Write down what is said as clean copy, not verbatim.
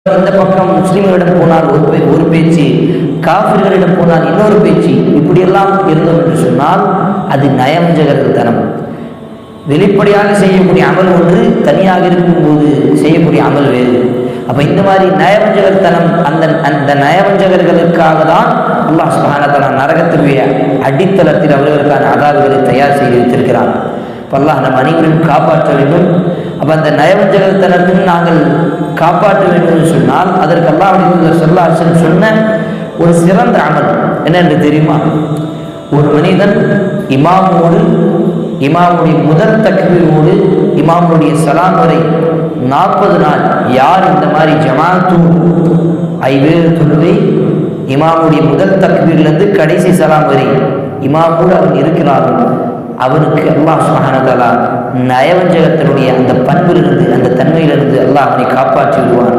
இந்த பக்கம் முஸ்லிம்களிடம் போனால் ஒரு பேச்சு, காஃபிர்களிடம் போனால் இன்னொரு பேச்சு, இப்படியெல்லாம் இருந்தோம் என்று சொன்னால் அது நயவஞ்சகத்தனம். வெளிப்படையாக செய்யக்கூடிய அமல் ஒன்று, தனியாக இருக்கும்போது செய்யக்கூடிய அமல் வேறு. அப்போ இந்த மாதிரி நயவஞ்சகத்தனம், அந்த நயவஞ்சகர்களுக்காக தான் அல்லாஹ் சுப்ஹானஹு வ தஆலா நரகத்தினுடைய அடித்தளத்தில் அவர்களுக்கான அதாபுகளை தயார் செய்து வைத்திருக்கிறார். இப்போ அல்லாஹ் நம் அனைவரையும் காப்பாற்ற வேண்டும். அப்போ அந்த நயவஞ்சகத்தனத்தில் நாங்கள் காப்பாற்ற வேண்டும் என்று சொன்னால் அதற்கு அல்லாஹ்வுடைய தூதர் ஸல்லல்லாஹு அலைஹி வஸல்லம் சொன்ன ஒரு சிறந்த அமல் என்ன என்று தெரியுமா? ஒரு மனிதன் இமாமுடைய முதல் தக்பீரோடு இமாமுடைய சலாம் வரை 40 நாள் யார் இந்த மாதிரி ஜமாத்து ஐவேறு தொழுகை இமாமுடைய முதல் தக்பீரிலிருந்து கடைசி சலாம் வரை இமாமோடு அவன் இருக்கிறார்கள், அவனுக்கு அல்லாஹ் சுப்ஹானஹு வ தஆலா நயவஞ்சகத்தினுடைய அந்த பண்பிலிருந்து, அந்த தன்மையிலிருந்து அல்லாஹ் அவனை காப்பாற்றி விடுவான்.